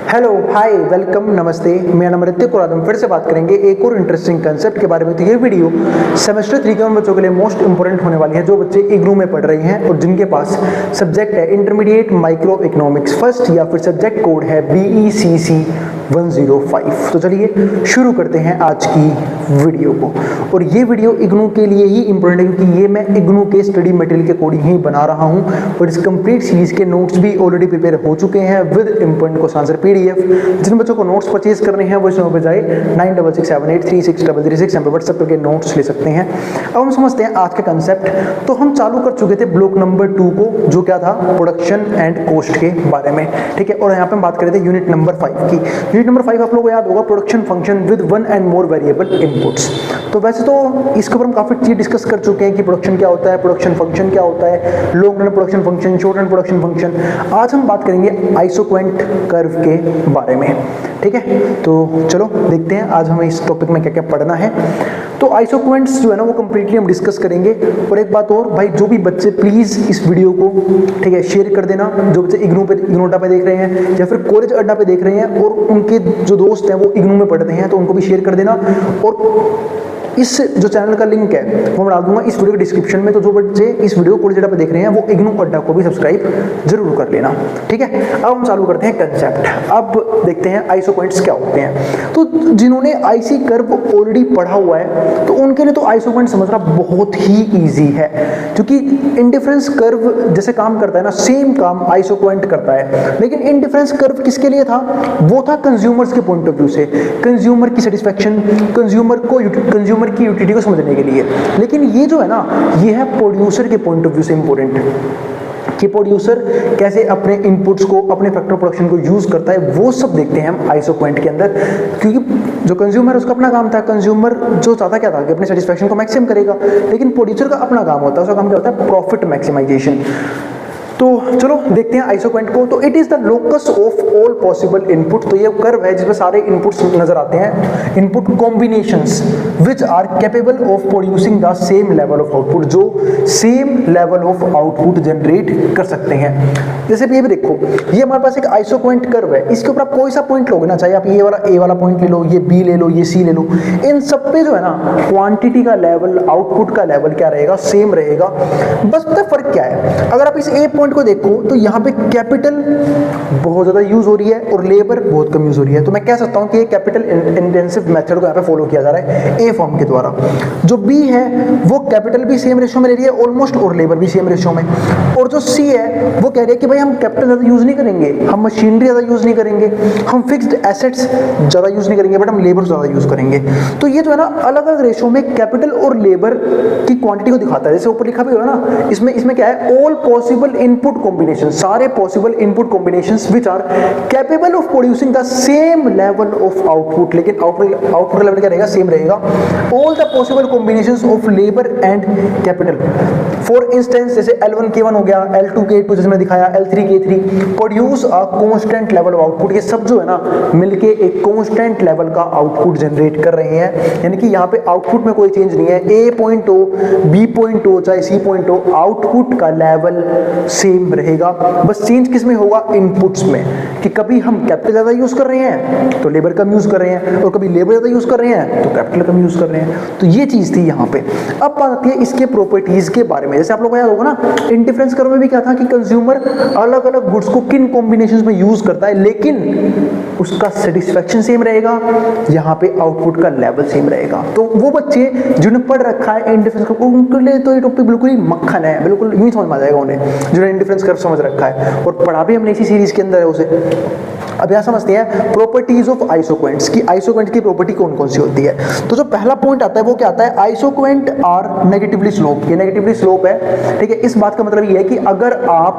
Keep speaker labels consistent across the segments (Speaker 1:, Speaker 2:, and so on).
Speaker 1: Hello hi welcome नमस्ते, मेरा नाम ऋतिक और आज हम फिर से बात करेंगे एक और इंटरेस्टिंग कंसेप्ट के बारे में। तो ये वीडियो सेमेस्टर 3 के उन बच्चों के लिए मोस्ट इंपोर्टेंट होने वाली है जो बच्चे इग्नू में पढ़ रहे हैं और जिनके पास सब्जेक्ट है इंटरमीडिएट माइक्रो इकोनॉमिक्स फर्स्ट या फिर सब्जेक्ट कोड है BECC 105। तो चलिए शुरू करते हैं आज की वीडियो को। और ये वीडियो इग्नू के लिए ही इंपॉर्टेंट है क्योंकि ये मैं इग्नू के स्टडी मटेरियल के अकॉर्डिंग ही बना रहा हूँ और इस कंप्लीट सीरीज के नोट्स भी ऑलरेडी प्रिपेयर हो चुके हैं with important question answer PDF। जिन बच्चों को नोट्स परचेज करने हैं वो इस नंबर पर जाए 9667836336 व्हाट्सएप करके नोट्स ले सकते हैं। अब हम समझते हैं आज का कंसेप्ट। तो हम चालू कर चुके थे ब्लॉक नंबर 2 को, जो क्या था, प्रोडक्शन एंड कॉस्ट के बारे में, ठीक है। और यहाँ पे हम बात कर रहे थे यूनिट नंबर 5 की। यूनिट नंबर 5 आप लोगों को याद होगा, production function with one and more variable inputs. तो वैसे तो इसके ऊपर हम काफी चीज डिस्कस कर चुके हैं कि प्रोडक्शन क्या होता है, प्रोडक्शन फंक्शन क्या होता है, long run production function, short run production function. आज हम बात करेंगे आइसोक्वेंट कर्व के बारे में, ठीक है। तो चलो देखते हैं आज हमें इस टॉपिक में क्या क्या पढ़ना है। तो आइसोक्वेंट्स जो है ना वो कंप्लीटली हम डिस्कस करेंगे। और एक बात और भाई, जो भी बच्चे प्लीज इस वीडियो को, ठीक है, शेयर कर देना। जो बच्चे इग्नू अड्डा पे देख रहे हैं या फिर कॉलेज अड्डा पे देख रहे हैं और उनके जो दोस्त हैं वो इग्नू में पढ़ते हैं तो उनको भी शेयर कर देना। और इस जो चैनल का लिंक है वो मैं डाल दूंगा इस वीडियो के डिस्क्रिप्शन में। तो जो बच्चे इस वीडियो को कॉलेज अड्डा पे देख रहे हैं वो इग्नू अड्डा को भी सब्सक्राइब जरूर कर लेना, ठीक है। अब हम चालू करते हैं कंसेप्ट। अब देखते हैं आइसोक्वेंट्स क्या होते हैं। तो जिन्होंने आईसी कर्व ऑलरेडी पढ़ा हुआ है तो उनके लिए तो आइसोक्वेंट समझना बहुत ही ईजी है, क्योंकि इंडिफरेंस कर्व जैसे काम करता है ना, सेम काम आइसोक्वेंट करता है। लेकिन इंडिफरेंस कर्व किसके लिए था? वो था कंज्यूमर्स के पॉइंट ऑफ व्यू से, कंज्यूमर की सेटिस्फैक्शन, कंज्यूमर की यूटिलिटी को समझने के लिए। लेकिन ये जो है ना, ये है प्रोड्यूसर के पॉइंट ऑफ व्यू से इंपॉर्टेंट कि प्रोड्यूसर कैसे अपने इनपुट्स को, अपने फैक्टर प्रोडक्शन को यूज करता है, वो सब देखते हैं हम आइसोक्वेंट के अंदर। क्योंकि जो कंज्यूमर उसका अपना काम था, कंज्यूमर जो चाहता क्या था कि अपने सेटिस्फैक्शन को मैक्सिमम करेगा, लेकिन प्रोड्यूसर का अपना काम होता है, उसका काम क्या होता है, प्रॉफिट मैक्सिमाइजेशन। तो चलो देखते हैं आइसोक्वेंट को। तो it is the locus of all possible input. तो ये कर्व है जिसमें सारे इनपुट्स नजर आते हैं, input combinations which are capable of producing the same level of output, जो same level of output generate कर सकते हैं। जैसे ये भी देखो, ये हमारे पास एक आइसोक्वेंट कर्व है, इसके ऊपर आप कोई सा पॉइंट लोगे ना, चाहे आप ये वाला ए वाला पॉइंट ले लो, ये बी ले लो, ये सी ले लो, इन सब पे जो है ना क्वांटिटी का लेवल, आउटपुट का लेवल क्या रहेगा, सेम रहेगा। बस पता फर्क क्या है, अगर आप इस ए पॉइंट को देखो तो यहाँ पे कैपिटल बहुत ज्यादा यूज हो रही है और लेबर बहुत कम यूज हो रही है। तो मैं कह सकता हूँ कि ये कैपिटल इंटेंसिव मेथड को यहाँ पे फॉलो किया जा रहा है ए फॉर्म के द्वारा। जो बी है वो कैपिटल भी सेम रेशियो में ले रही है ऑलमोस्ट और लेबर भी सेम रेशियो में। और जो सी है वो कह रही है कि भाई हम कैपिटल ज्यादा यूज नहीं करेंगे, हम मशीनरी ज्यादा यूज नहीं करेंगे, हम फिक्स्ड एसेट्स ज्यादा यूज नहीं करेंगे, बट हम लेबर ज्यादा यूज करेंगे। तो ये जो है ना अलग अलग रेशियो में कैपिटल और लेबर की क्वांटिटी को दिखाता है। जैसे ऊपर लिखा भी हुआ ना, इसमें क्या है, ऑल पॉसिबल इनपुट कॉम्बिनेशन, सारे possible input combinations which are capable of producing the same level of output. लेकिन आउटपुट लेवल क्या रहेगा, सेम रहेगा। All the possible combinations of labour and capital. For instance जैसे L1 K1 हो गया, L2 K2 जैसे मैंने दिखाया, L3 K3 produce a constant level of output. ये सब जो है ना मिलके एक कांस्टेंट लेवल का आउटपुट जनरेट कर रहे हैं। यानी कि यहाँ पे आउटपुट में कोई चेंज नहीं है, A पॉइंट हो, B पॉइंट हो, चाहे C पॉइंट हो, आउटपुट का लेवल सेम रहेगा। बस चेंज किस में होगा, इनपुट्स में, कि कभी हम कैपिटल ज्यादा यूज कर रहे हैं तो लेबर कम यूज कर रहे हैं, और कभी लेबर ज्यादा यूज कर रहे हैं तो कैपिटल कम यूज कर रहे हैं। तो ये चीज थी यहाँ पे। अब बात आती है इसके प्रॉपर्टीज के बारे में। जैसे आप लोगों को याद होगा ना, इंडिफरेंस कर्व में भी क्या था कि कंज्यूमर अलग अलग गुड्स को किन कॉम्बिनेशंस में यूज करता है, लेकिन उसका सेटिस्फैक्शन सेम रहेगा, यहाँ पे आउटपुट का लेवल सेम रहेगा। तो वो बच्चे जिन्होंने पढ़ रखा है इंडिफरेंस कर्व, उनके लिए तो ये टॉपिक बिल्कुल ही मक्खन है, बिल्कुल यूं ही समझ में आ जाएगा उन्हें जिन्होंने इंडिफरेंस कर्व समझ रखा है। और पढ़ा भी हमने इसी सीरीज के अंदर है उसे। अब यहां समझते हैं प्रॉपर्टीज ऑफ आइसोक्वेंट्स की आइसोक्वेंट की प्रॉपर्टी कौन कौन सी होती है। तो जो पहला पॉइंट आता है वो क्या आता है, आइसोक्वेंट आर नेगेटिवली स्लोप। ये नेगेटिवली स्लोप है, ठीक है। इस बात का मतलब ये है कि अगर आप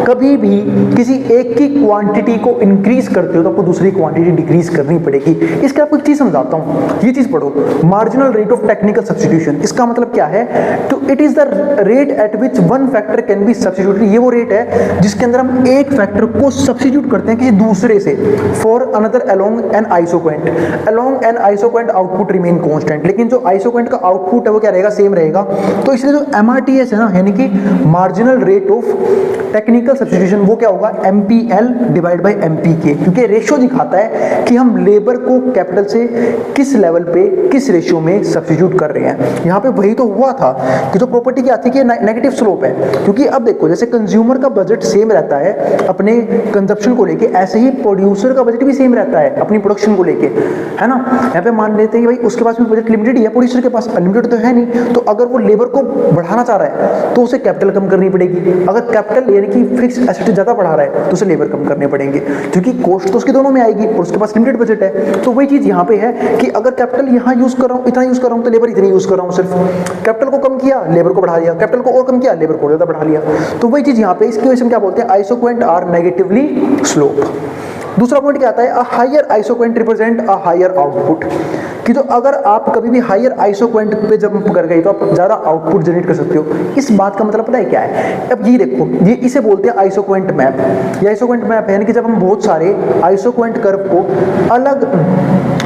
Speaker 1: कभी भी किसी एक की क्वांटिटी को इंक्रीज करते हो तो आपको दूसरी क्वांटिटी डिक्रीज करनी पड़ेगी। इसके आपको एक चीज समझाता हूं, ये चीज पढ़ो, marginal rate of technical substitution. इसका मतलब क्या है, तो it is the rate at which one factor can be substituted. ये वो रेट है जिसके अंदर हम एक फैक्टर को सब्स्टिट्यूट करते हैं किसी दूसरे दूसरे से for another along an isoquant, along an isoquant output remain constant, लेकिन जो आइसोक्वेंट का आउटपुट है वो क्या रहेगा, सेम रहेगा। तो इसलिए जो MRTS है ना, यानी कि marginal rate of technical substitution, वो क्या होगा, MPL डिवाइड बाय MPK, क्योंकि रेशियो दिखाता है कि हम लेबर को कैपिटल से किस लेवल पे किस रेशियो में सब्स्टिट्यूट कर रहे हैं। यहाँ पे वही तो हुआ था कि जो प्रॉपर्टी क्या थी कि नेगेटिव स्लोप है, क्योंकि अब देखो जैसे कंज्यूमर का बजट सेम रहता है अपने कंजप्शन को लेके, ऐसे ही प्रोड्यूसर का बजट भी सेम रहता है अपनी प्रोडक्शन को लेके, है ना। यहाँ पे मान लेते हैं कि भाई उसके पास भी बजट लिमिटेड ही है, प्रोड्यूसर के पास अनलिमिटेड तो है नहीं, तो अगर वो लेबर को बढ़ाना चाह रहा है तो उसे कैपिटल कम करनी पड़ेगी। अगर कैपिटल यानी कि फिक्स एसेट ज्यादा बढ़ा रहा है तो उसे लेबर कम करने पड़ेंगे, क्योंकि कॉस्ट तो उसके दोनों में आएगी और उसके पास लिमिटेड बजट है। तो वही चीज यहाँ पे है कि अगर कैपिटल यहाँ यूज कर रहा हूँ, इतना यूज कर रहा हूँ, तो लेबर इतनी यूज कर रहा हूँ, सिर्फ कैपिटल को कम किया, लेबर को बढ़ा दिया, कैपिटल को और कम किया, लेबर को ज्यादा बढ़ा लिया। तो वही चीज यहाँ पे, इसकी वजह से हम क्या बोलते हैं, आइसोक्वेंट आर नेगेटिवली स्लोप। दूसरा पॉइंट क्या आता है, a higher isoquant represent a higher output, कि तो अगर आप कभी भी हायर आइसोक्वेंट पे जंप कर गए तो आप ज्यादा आउटपुट जनरेट कर सकते हो। इस बात का मतलब पता है क्या है, अब ये देखो, ये इसे बोलते हैं आइसोक्वेंट मैप। ये आइसोक्वेंट मैप है, यानी कि जब हम बहुत सारे आइसोक्वेंट कर्व को अलग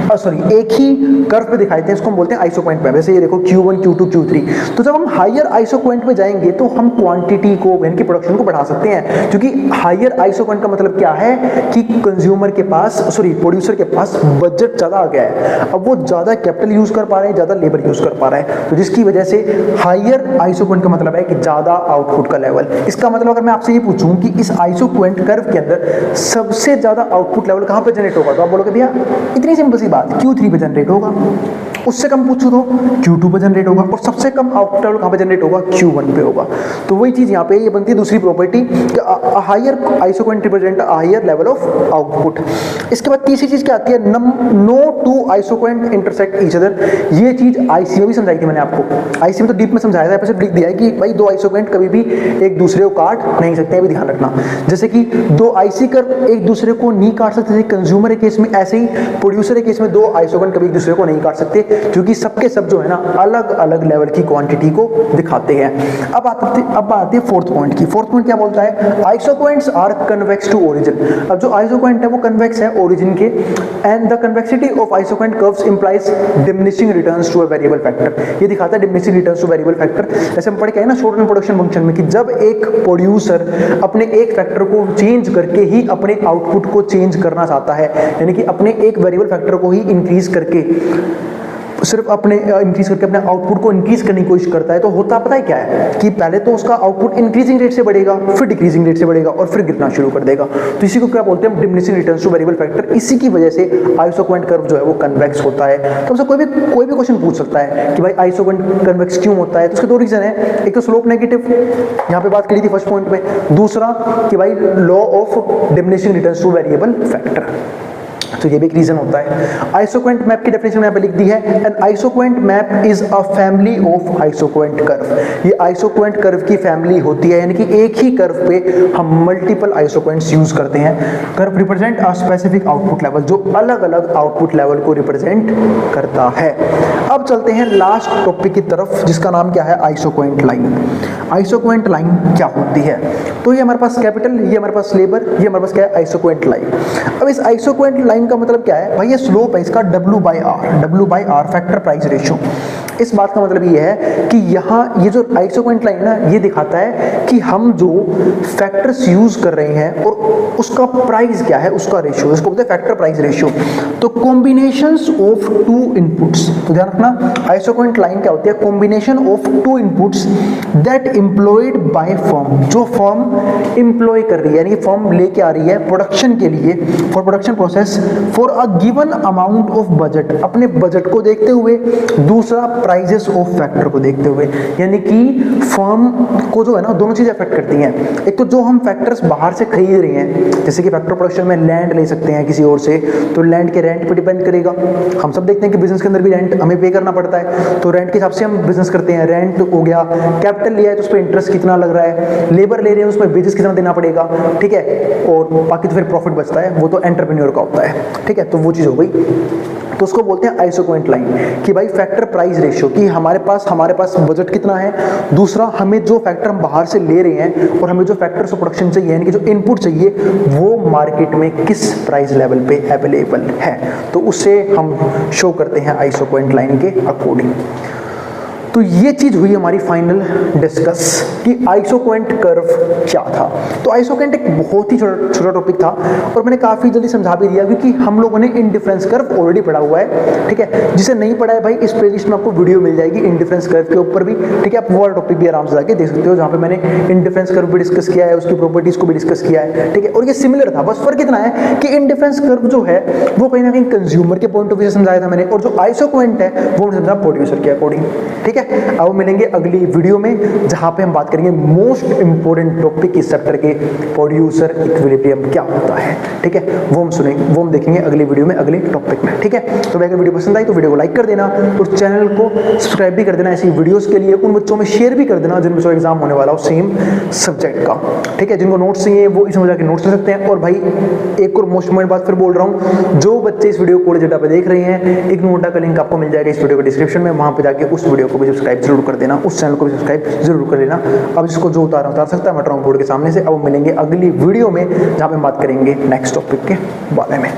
Speaker 1: एक ही कर्व पे दिखाते हैं, इसको हम बोलते हैं आइसोक्वेंट मैप। जैसे ये देखो Q1 Q2 Q3, तो जब हम हायर आइसोक्वेंट पे जाएंगे तो हम क्वांटिटी को यानी कि प्रोडक्शन को बढ़ा सकते हैं, क्योंकि हायर आइसोक्वेंट का मतलब क्या है कि कंज्यूमर के पास प्रोड्यूसर के पास बजट ज्यादा आ गया है, अब वो ज्यादा कैपिटल यूज कर पा रहे हैं, ज्यादा लेबर यूज कर पा रहा है, तो जिसकी वजह से हायर आइसोक्वेंट का मतलब है कि ज्यादा आउटपुट का लेवल। इसका मतलब अगर मैं आपसे ये पूछूं कि इस आइसोक्वेंट कर्व के अंदर सबसे ज्यादा आउटपुट लेवल कहां पे जनरेट होगा, तो आप बोलोगे भैया इतनी सिंपल सी बात, Q3 पे जनरेट होगा। उससे कम पूछो तो Q2 पे जनरेट होगा, और सबसे कम आउटपुट लेवल कहां पे जनरेट होगा, Q1 पे होगा। तो वही चीज यहाँ पे ये बनती है दूसरी property, higher isoquant represent higher level of output. इसके बाद तीसरी चीज क्या आती है, no two isoquant intersect each other. ये चीज आईसी में भी समझाई थी मैंने आपको, आईसी में तो डीप में समझाया था, यहाँ पे लिख दिया है कि भाई दो आइसोक्वेंट कभी भी एक दूसरे को काट नहीं सकते हैं, भी ध्यान रखना। जैसे कि दो आईसी कर्व एक दूसरे को नहीं काट सकते कंज्यूमर के केस में, ऐसे ही प्रोड्यूसर के केस में दो आइसोक्वेंट कभी एक दूसरे को नहीं काट सकते, क्योंकि सबके सब जो है ना अलग अलग लेवल की क्वांटिटी को दिखाते हैं। अब आते हैं फोर्थ पॉइंट की। फोर्थ पॉइंट क्या बोलता है, isoquants are convex to origin. अब जो आइसोक्वेंट है वो कन्वेक्स है ओरिजिन के, and the convexity of isoquant curves implies diminishing returns to a variable factor. ये दिखाता है diminishing returns to variable factor. जैसे हम पढ़ के आए ना शॉर्ट टर्म प्रोडक्शन फंक्शन में, कि जब एक प्रोड्यूसर अपने एक फैक्टर को चेंज करके ही अपने आउटपुट को चेंज करना चाहता है, यानी कि अपने एक वेरिएबल फैक्टर को ही इंक्रीज करके सिर्फ अपने इंक्रीज करके अपने आउटपुट को इंक्रीज करने की कोशिश करता है, तो होता पता है क्या है कि पहले तो उसका आउटपुट इंक्रीजिंग रेट से बढ़ेगा, फिर डिक्रीजिंग रेट से बढ़ेगा और फिर गिरना शुरू कर देगा। तो इसी को क्या बोलते हैं, diminishing returns to variable factor. इसी की वजह से आइसोक्वेंट कर्व जो है वो कन्वेक्स होता है। तो हमसे कोई भी क्वेश्चन पूछ सकता है कि भाई आइसोक्वेंट कन्वेक्स क्यों होता है, तो उसके दो रीजन है, एक तो स्लोप नेगेटिव, यहाँ पे बात करी थी फर्स्ट पॉइंट में, दूसरा कि भाई law of diminishing returns to variable factor, तो ये भी एक रीजन होता है। आइसोक्वेंट मैप की डेफिनेशन यहाँ पे लिख दी है, an isoquant map is a family of isoquant curve. ये आइसोक्वेंट कर्व की फैमिली होती है, यानी कि एक ही कर्व पे हम मल्टीपल आइसोक्वेंट्स यूज करते हैं। Curve represent a specific output level, जो अलग अलग आउटपुट लेवल को रिप्रेजेंट करता है। अब चलते हैं लास्ट टॉपिक की तरफ, जिसका नाम क्या है, आइसोक्वेंट लाइन। आइसोक्वेंट लाइन क्या होती है, तो ये हमारे पास कैपिटल, ये हमारे पास लेबर, ये हमारे पास क्या है, आइसोक्वेंट लाइन। अब इस आइसोक्वेंट लाइन का मतलब क्या है भाई, ये स्लोप है इसका W/R फैक्टर प्राइस रेशियो। इस बात का मतलब ये है कि यहाँ ये जो आइसोक्वेंट लाइन है ना, ये दिखाता है कि हम जो फैक्टर्स यूज कर रहे हैं और उसका प्राइस क्या है, उसका रेशियो, इसको बोलते हैं फैक्टर प्राइस रेशियो। तो कॉम्बिनेशंस ऑफ टू इनपुट्स, तो ध्यान रखना आइसोक्वेंट लाइन क्या होती है, combination of to inputs that employed by firm, जो फर्म एम्प्लॉय कर रही है, यानी फर्म लेके आ रही है प्रोडक्शन के लिए, for production process, for a given amount of budget, अपने बजट को देखते हुए, दूसरा प्राइजेस ऑफ फैक्टर को देखते हुए। यानी कि फर्म को जो है ना दोनों चीजें अफेक्ट करती हैं। एक तो जो हम फैक्टर्स बाहर से खरीद रहे हैं, जैसे कि फैक्टर प्रोडक्शन में लैंड ले सकते हैं किसी और से, तो लैंड के रेंट पे डिपेंड करेगा। हम सब देखते हैं कि बिजनेस के अंदर भी रेंट हमें पे करना पड़ता है, तो रेंट के हिसाब से हम बिजनेस करते हैं। रेंट हो गया, कैपिटल लिया है तो उस पर इंटरेस्ट कितना लग रहा है, लेबर ले रहे हैं उस पर वेजेस कितना देना पड़ेगा, ठीक है, और बाकी तो फिर प्रॉफिट बचता है, वो तो एंटरप्रेन्योर का होता है, ठीक है। तो वो चीज हो गई। तो उसको बोलते हैं आइसोक्वेंट लाइन, कि भाई फैक्टर प्राइस रेशियो, कि हमारे पास बजट कितना है, दूसरा हमें जो फैक्टर हम बाहर से ले रहे हैं और हमें जो फैक्टर्स ऑफ प्रोडक्शन चाहिए यानी कि जो इनपुट चाहिए वो मार्केट में किस प्राइस लेवल पे अवेलेबल है, तो उसे हम शो करते हैं आइसोक्वेंट लाइन के अकॉर्डिंग। तो ये चीज हुई हमारी फाइनल डिस्कस कि आइसोक्वेंट कर्व क्या था। तो आइसोक्वेंट एक बहुत ही छोटा टॉपिक था और मैंने काफी जल्दी समझा भी दिया क्योंकि हम लोगों ने इंडिफरेंस कर्व ऑलरेडी पढ़ा हुआ है, ठीक है। जिसे नहीं पढ़ा है भाई, इस प्लेलिस्ट में आपको वीडियो मिल जाएगी इंडिफरेंस कर्व के ऊपर भी, ठीक है। आप वो टॉपिक भी आराम से जाके देख सकते हो जहाँ पे मैंने इंडिफरेंस कर्व भी डिस्कस किया है, उसकी प्रॉपर्टीज को भी डिस्कस किया है, ठीक है। और ये सिमिलर था, बस फर्क इतना है कि इंडिफरेंस कर्व जो है वो कहीं ना कहीं कंज्यूमर के पॉइंट ऑफ व्यू से समझाया था मैंने, और जो आइसोक्वेंट है वो मैंने समझा प्रोड्यूसर के अकॉर्डिंग, ठीक है। अब मिलेंगे अगली वीडियो में जहां पे हम बात करेंगे मोस्ट इंपोर्टेंट टॉपिक इस चैप्टर के, प्रोड्यूसर इक्विलिब्रियम क्या होता है, ठीक है। वो हम देखेंगे अगली वीडियो में, अगले टॉपिक में, ठीक है। तो अगर वीडियो पसंद आई तो वीडियो को लाइक कर देना और चैनल को सब्सक्राइब भी कर देना ऐसी वीडियोस के लिए। उन बच्चों में शेयर भी कर देना जिन बच्चों का एग्जाम होने वाला हो सेम सब्जेक्ट का, ठीक है। जिनको नोट्स चाहिए वो इसमें जाके नोट्स ले सकते हैं। और भाई एक और मोस्ट इंपोर्टेंट बात फिर बोल रहा हूँ, जो बच्चे इस वीडियो को कॉलेज डेटा पे देख रहे हैं, एक नोटा का लिंक आपको मिल जाएगा इस वीडियो के डिस्क्रिप्शन में, वहां पे जाके उस वीडियो को भी सब्सक्राइब जरूर कर देना, उस चैनल को भी सब्सक्राइब जरूर कर लेना। अब इसको जो उतार सकता है मैं बोर्ड के सामने से। अब मिलेंगे अगली वीडियो में जहां पे हम बात करेंगे नेक्स्ट टॉपिक के बारे में।